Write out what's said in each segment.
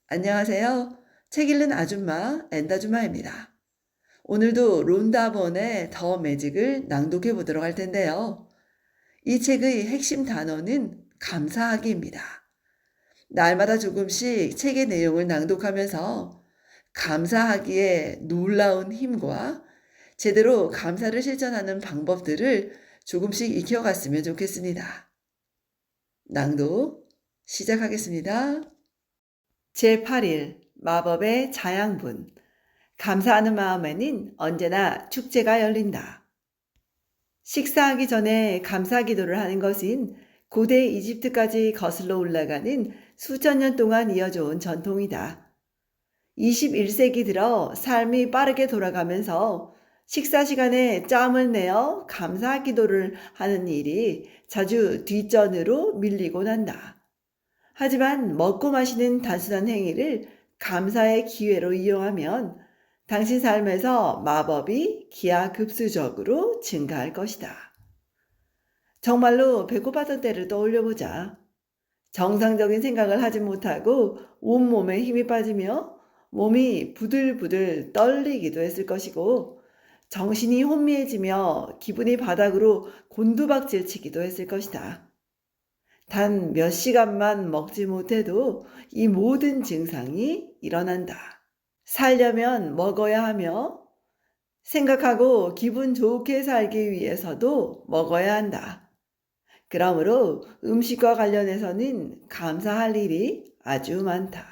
안녕하세요. 책 읽는 아줌마, 엔다주마입니다. 오늘도 론다 번의 더 매직을 낭독해 보도록 할 텐데요. 이 책의 핵심 단어는 감사하기입니다. 날마다 조금씩 책의 내용을 낭독하면서 감사하기의 놀라운 힘과 제대로 감사를 실천하는 방법들을 조금씩 익혀갔으면 좋겠습니다. 낭독 시작하겠습니다. 제8일 마법의 자양분. 감사하는 마음에는 언제나 축제가 열린다. 식사하기 전에 감사 기도를 하는 것은 고대 이집트까지 거슬러 올라가는 수천 년 동안 이어져 온 전통이다. 21세기 들어 삶이 빠르게 돌아가면서 식사 시간에 짬을 내어 감사 기도를 하는 일이 자주 뒷전으로 밀리곤 한다. 하지만 먹고 마시는 단순한 행위를 감사의 기회로 이용하면 당신 삶에서 마법이 기하급수적으로 증가할 것이다. 정말로 배고팠던 때를 떠올려보자. 정상적인 생각을 하지 못하고 온몸에 힘이 빠지며 몸이 부들부들 떨리기도 했을 것이고 정신이 혼미해지며 기분이 바닥으로 곤두박질 치기도 했을 것이다. 단 몇 시간만 먹지 못해도 이 모든 증상이 일어난다. 살려면 먹어야 하며 생각하고 기분 좋게 살기 위해서도 먹어야 한다. 그러므로 음식과 관련해서는 감사할 일이 아주 많다.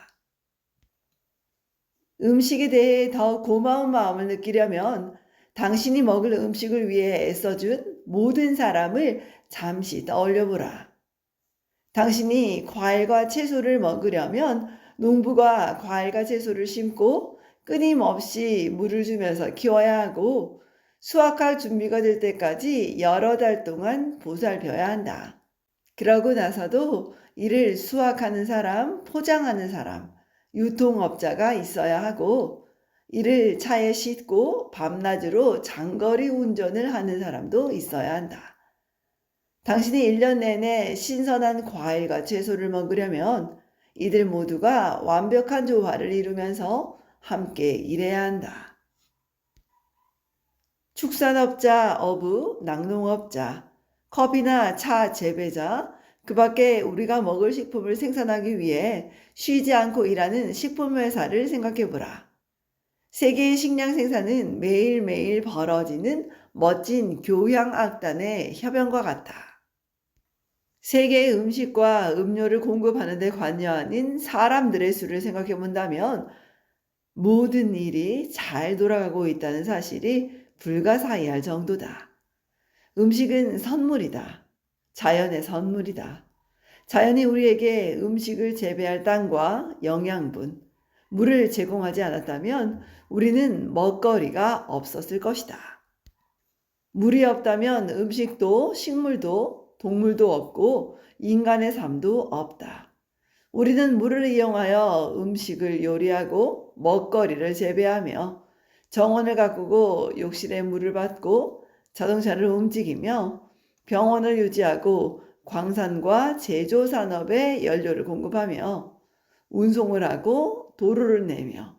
음식에 대해 더 고마운 마음을 느끼려면 당신이 먹을 음식을 위해 애써준 모든 사람을 잠시 떠올려보라. 당신이 과일과 채소를 먹으려면 농부가 과일과 채소를 심고 끊임없이 물을 주면서 키워야 하고 수확할 준비가 될 때까지 여러 달 동안 보살펴야 한다. 그러고 나서도 이를 수확하는 사람, 포장하는 사람, 유통업자가 있어야 하고 이를 차에 싣고 밤낮으로 장거리 운전을 하는 사람도 있어야 한다. 당신이 1년 내내 신선한 과일과 채소를 먹으려면 이들 모두가 완벽한 조화를 이루면서 함께 일해야 한다. 축산업자, 어부, 낙농업자, 커피나 차 재배자, 그 밖에 우리가 먹을 식품을 생산하기 위해 쉬지 않고 일하는 식품회사를 생각해보라. 세계의 식량 생산은 매일매일 벌어지는 멋진 교향악단의 협연과 같아. 세계의 음식과 음료를 공급하는 데 관여하는 사람들의 수를 생각해 본다면 모든 일이 잘 돌아가고 있다는 사실이 불가사의할 정도다. 음식은 선물이다. 자연의 선물이다. 자연이 우리에게 음식을 재배할 땅과 영양분, 물을 제공하지 않았다면 우리는 먹거리가 없었을 것이다. 물이 없다면 음식도 식물도 동물도 없고 인간의 삶도 없다. 우리는 물을 이용하여 음식을 요리하고 먹거리를 재배하며 정원을 가꾸고 욕실에 물을 받고 자동차를 움직이며 병원을 유지하고 광산과 제조산업에 연료를 공급하며 운송을 하고 도로를 내며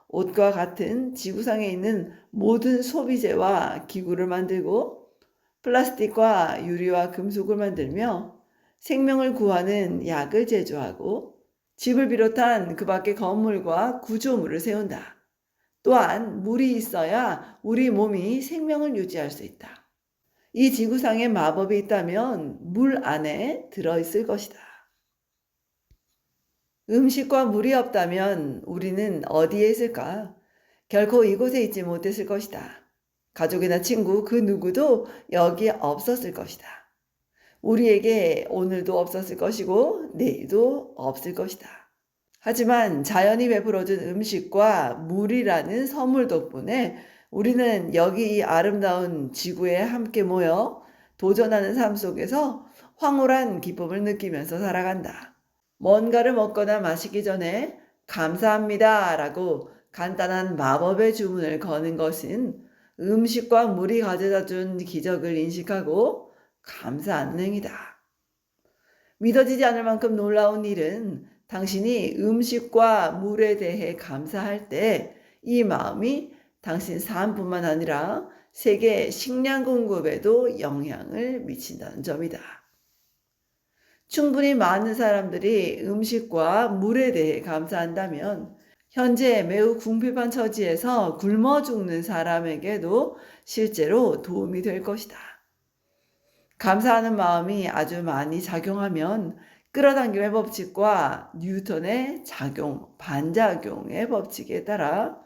옷과 같은 지구상에 있는 모든 소비재와 기구를 만들고 플라스틱과 유리와 금속을 만들며 생명을 구하는 약을 제조하고 집을 비롯한 그 밖의 건물과 구조물을 세운다. 또한 물이 있어야 우리 몸이 생명을 유지할 수 있다. 이 지구상에 마법이 있다면 물 안에 들어있을 것이다. 음식과 물이 없다면 우리는 어디에 있을까? 결코 이곳에 있지 못했을 것이다. 가족이나 친구 그 누구도 여기에 없었을 것이다. 우리에게 오늘도 없었을 것이고 내일도 없을 것이다. 하지만 자연이 베풀어준 음식과 물이라는 선물 덕분에 우리는 여기 이 아름다운 지구에 함께 모여 도전하는 삶 속에서 황홀한 기쁨을 느끼면서 살아간다. 뭔가를 먹거나 마시기 전에 감사합니다 라고 간단한 마법의 주문을 거는 것은 음식과 물이 가져다 준 기적을 인식하고 감사하는 행위다. 믿어지지 않을 만큼 놀라운 일은 당신이 음식과 물에 대해 감사할 때 이 마음이 당신 삶뿐만 아니라 세계 식량 공급에도 영향을 미친다는 점이다. 충분히 많은 사람들이 음식과 물에 대해 감사한다면 현재 매우 궁핍한 처지에서 굶어 죽는 사람에게도 실제로 도움이 될 것이다. 감사하는 마음이 아주 많이 작용하면 끌어당김의 법칙과 뉴턴의 작용, 반작용의 법칙에 따라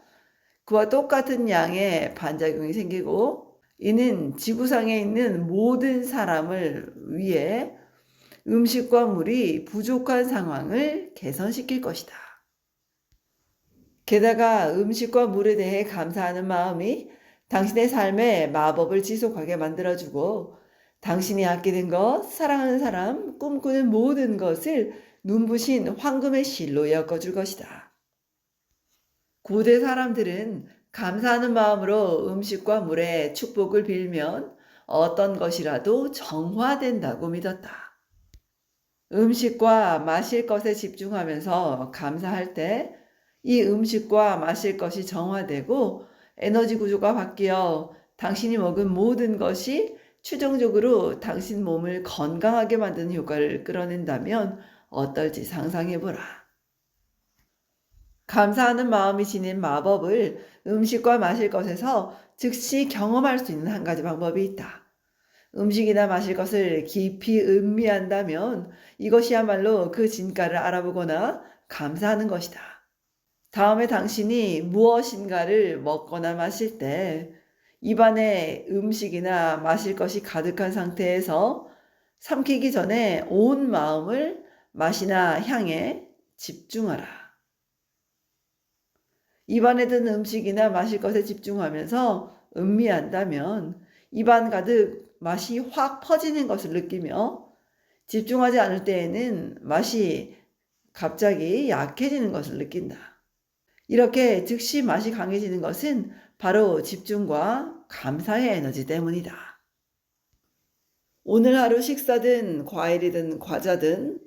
그와 똑같은 양의 반작용이 생기고 이는 지구상에 있는 모든 사람을 위해 음식과 물이 부족한 상황을 개선시킬 것이다. 게다가 음식과 물에 대해 감사하는 마음이 당신의 삶에 마법을 지속하게 만들어주고 당신이 아끼는 것, 사랑하는 사람, 꿈꾸는 모든 것을 눈부신 황금의 실로 엮어줄 것이다. 고대 사람들은 감사하는 마음으로 음식과 물에 축복을 빌면 어떤 것이라도 정화된다고 믿었다. 음식과 마실 것에 집중하면서 감사할 때 이 음식과 마실 것이 정화되고 에너지 구조가 바뀌어 당신이 먹은 모든 것이 최종적으로 당신 몸을 건강하게 만드는 효과를 끌어낸다면 어떨지 상상해보라. 감사하는 마음이 지닌 마법을 음식과 마실 것에서 즉시 경험할 수 있는 한 가지 방법이 있다. 음식이나 마실 것을 깊이 음미한다면 이것이야말로 그 진가를 알아보거나 감사하는 것이다. 다음에 당신이 무엇인가를 먹거나 마실 때 입안에 음식이나 마실 것이 가득한 상태에서 삼키기 전에 온 마음을 맛이나 향에 집중하라. 입안에 든 음식이나 마실 것에 집중하면서 음미한다면 입안 가득 맛이 확 퍼지는 것을 느끼며 집중하지 않을 때에는 맛이 갑자기 약해지는 것을 느낀다. 이렇게 즉시 맛이 강해지는 것은 바로 집중과 감사의 에너지 때문이다. 오늘 하루 식사든 과일이든 과자든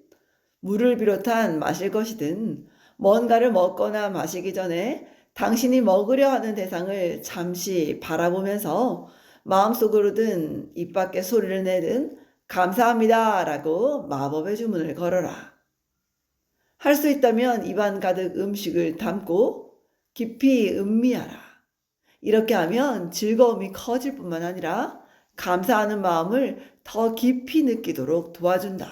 물을 비롯한 마실 것이든 뭔가를 먹거나 마시기 전에 당신이 먹으려 하는 대상을 잠시 바라보면서 마음속으로든 입 밖에 소리를 내든 감사합니다 라고 마법의 주문을 걸어라. 할 수 있다면 입안 가득 음식을 담고 깊이 음미하라. 이렇게 하면 즐거움이 커질 뿐만 아니라 감사하는 마음을 더 깊이 느끼도록 도와준다.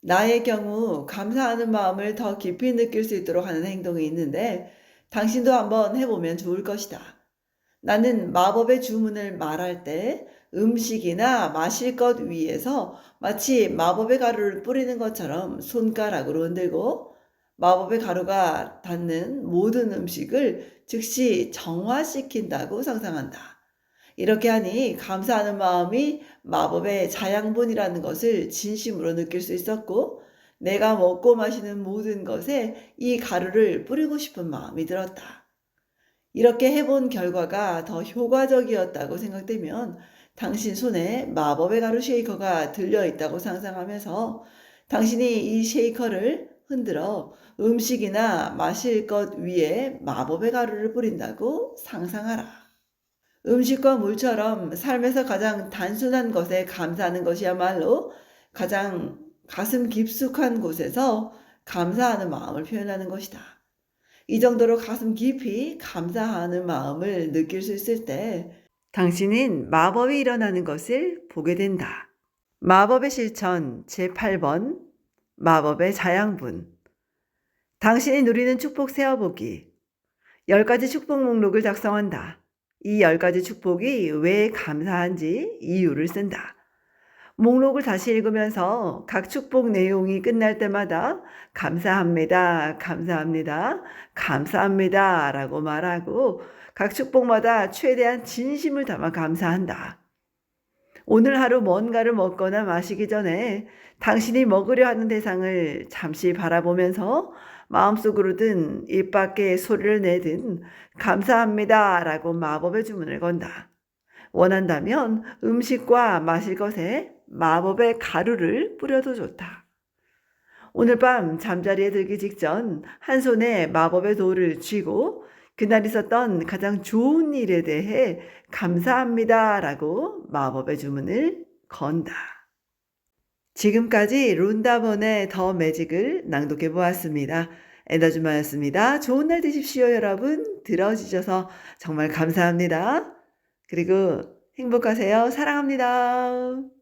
나의 경우 감사하는 마음을 더 깊이 느낄 수 있도록 하는 행동이 있는데 당신도 한번 해보면 좋을 것이다. 나는 마법의 주문을 말할 때 음식이나 마실 것 위에서 마치 마법의 가루를 뿌리는 것처럼 손가락으로 흔들고 마법의 가루가 닿는 모든 음식을 즉시 정화시킨다고 상상한다. 이렇게 하니 감사하는 마음이 마법의 자양분이라는 것을 진심으로 느낄 수 있었고 내가 먹고 마시는 모든 것에 이 가루를 뿌리고 싶은 마음이 들었다. 이렇게 해본 결과가 더 효과적이었다고 생각되면 당신 손에 마법의 가루 쉐이커가 들려있다고 상상하면서 당신이 이 쉐이커를 흔들어 음식이나 마실 것 위에 마법의 가루를 뿌린다고 상상하라. 음식과 물처럼 삶에서 가장 단순한 것에 감사하는 것이야말로 가장 가슴 깊숙한 곳에서 감사하는 마음을 표현하는 것이다. 이 정도로 가슴 깊이 감사하는 마음을 느낄 수 있을 때 당신은 마법이 일어나는 것을 보게 된다. 마법의 실천 제8번 마법의 자양분. 당신이 누리는 축복 세어보기. 10가지 축복 목록을 작성한다. 이 10가지 축복이 왜 감사한지 이유를 쓴다. 목록을 다시 읽으면서 각 축복 내용이 끝날 때마다 감사합니다, 감사합니다, 감사합니다 라고 말하고 각 축복마다 최대한 진심을 담아 감사한다. 오늘 하루 뭔가를 먹거나 마시기 전에 당신이 먹으려 하는 대상을 잠시 바라보면서 마음속으로든 입 밖에 소리를 내든 감사합니다 라고 마법의 주문을 건다. 원한다면 음식과 마실 것에 마법의 가루를 뿌려도 좋다. 오늘 밤 잠자리에 들기 직전 한 손에 마법의 돌을 쥐고 그날 있었던 가장 좋은 일에 대해 감사합니다라고 마법의 주문을 건다. 지금까지 론다본의 더 매직을 낭독해 보았습니다. 엔더주마였습니다. 좋은 날 되십시오, 여러분. 들어주셔서 정말 감사합니다. 그리고 행복하세요. 사랑합니다.